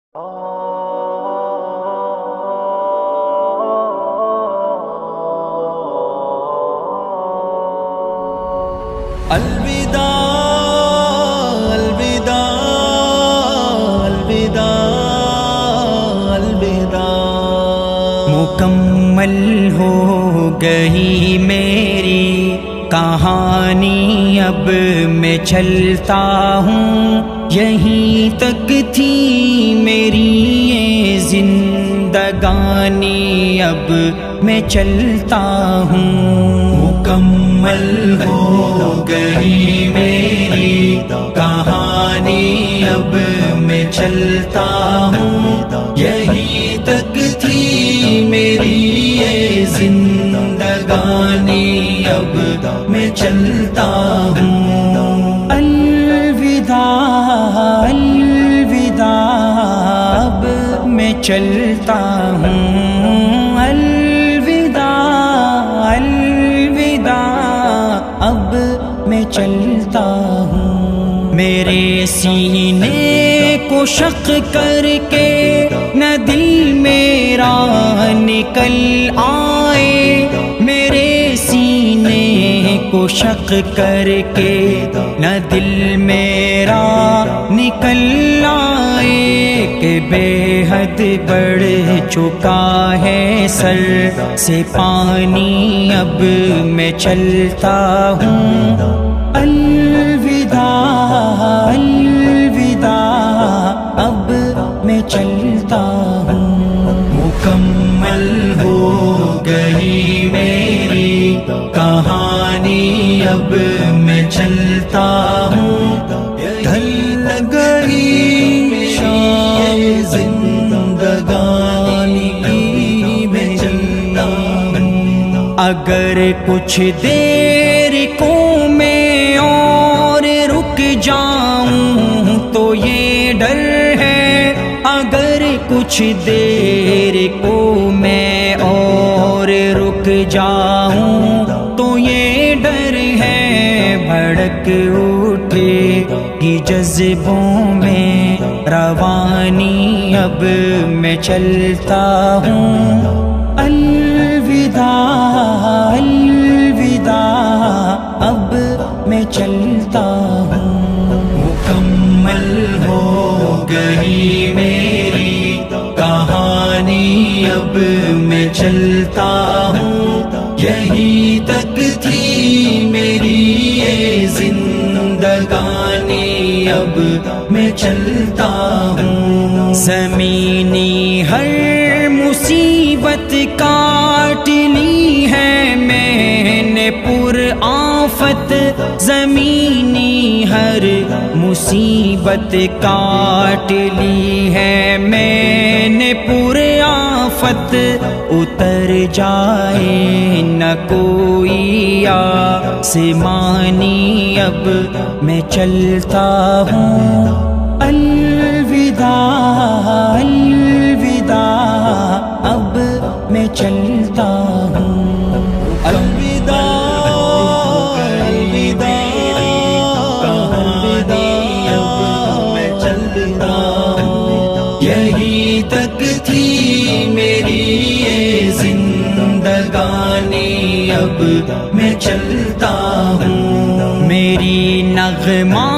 الوداع الوداع الوداع الوداع، مکمل ہو گئی میری کہانی، اب میں چلتا ہوں، یہیں تک تھی میری یہ زندگانی، اب میں چلتا ہوں۔ مکمل ہو گئی میری کہانی، اب میں چلتا ہوں، یہیں تک تھی میری یہ زندگانی، اب میں چلتا ہوں۔ الوداع الوداع، اب میں چلتا ہوں۔ الوداع الوداع، اب میں چلتا ہوں۔ میرے سینے کو شق کر کے نہ دل میرا نکل آئے، میرے سینے کو شق کر کے نہ دل میرا نکل آئے، کہ بے حد بڑھ چکا ہے سر سے پانی، اب میں چلتا ہوں۔ الوداع الوداع، اب میں چلتا ہوں۔ مکمل ہو گئی میری کہانی، اب میں چلتا ہوں، ڈھل گئی شام زندگانی، میں چلتا ہوں۔ اگر کچھ دیر کو میں اور رک جاؤں تو یہ ڈر ہے، اگر کچھ دیر کو میں اور رک جاؤں تو یہ ڈر ہے، بھڑک اٹھے گی جذبوں میں روانی، اب میں چلتا ہوں۔ الوداع الوداع، اب میں چلتا ہوں۔ مکمل ہو گئی میری کہانی، اب میں چلتا ہوں، یہیں تک تھی میری یہ زندگانی، اب میں چلتا ہوں۔ زمینی ہر مصیبت کاٹ لی ہے میں نے پر آفت، زمینی ہر مصیبت کاٹ لی ہے میں نے پر آفت، اتر جائے نہ کوئی آسمانی، اب میں چلتا ہوں۔ الوداع الوداع، اب میں چلتا ہوں۔ الوداع الوداع، کہانی اب میں چلتا ہوں، یہیں تک تھی میری یہ زندگانی، اب میں چلتا ہوں۔ میری نغمہ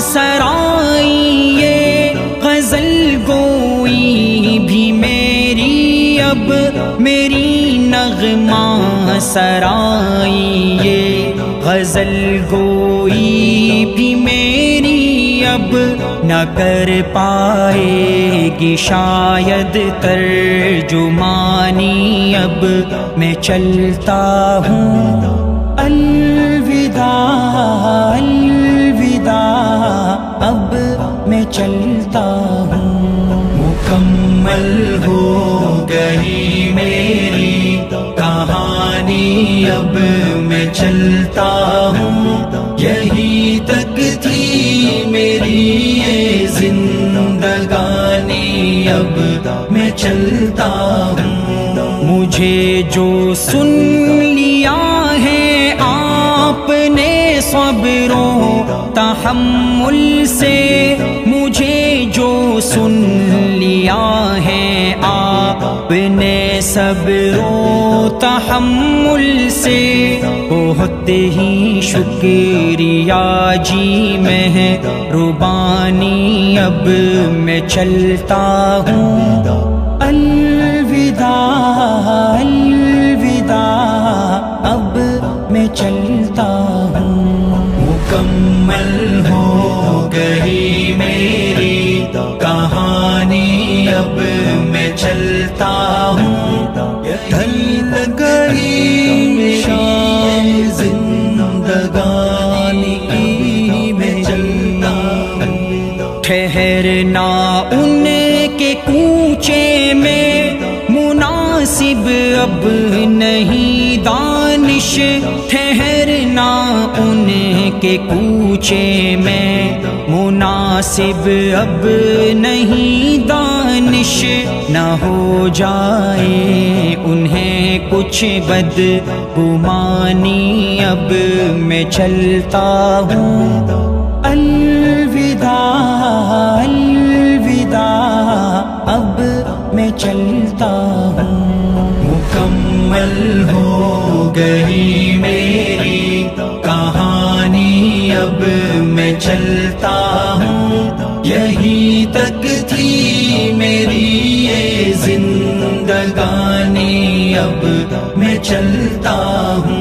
سرائی یہ غزل گوئی بھی میری، اب میری نغمہ سرائی یہ غزل گوئی بھی میری، اب نہ کر پائے گی شاید ترجمانی، اب میں چلتا ہوں۔ الوداع الوداع، اب میں چلتا ہوں۔ مکمل ہو گئی میری کہانی، اب میں چلتا ہوں، یہیں تک تھی میری یہ زندگانی، اب میں چلتا ہوں۔ مجھے جو سن لیا ہے آپ نے صبر و تحمل سے، مجھے جو سن لیا کیا ہے آپ نے صبر و تحمل سے، بہت ہی شکریہ جی مہربانی، اب میں چلتا ہوں، الوداع الوداع، اب میں چلتا ہوں۔ مکمل ہو گئی میری کہانی، اب میں چلتا ہوں، ڈھل گئی شام زندگانی کی، میں چلتا ہوں۔ ٹھہرنا ان کے کوچے میں مناسب اب نہیں دانش، ٹھہرنا ان کے کوچے میں مناسب اب نہیں دانش، نہ ہو جائے انہیں کچھ بدگمانی، اب میں چلتا ہوں، الوداع الوداع، اب میں چلتا ہوں۔ مکمل ہو گئی میری کہانی، اب میں چلتا ہوں، یہی تک تھی میری یہ زندگانی، اب میں چلتا ہوں۔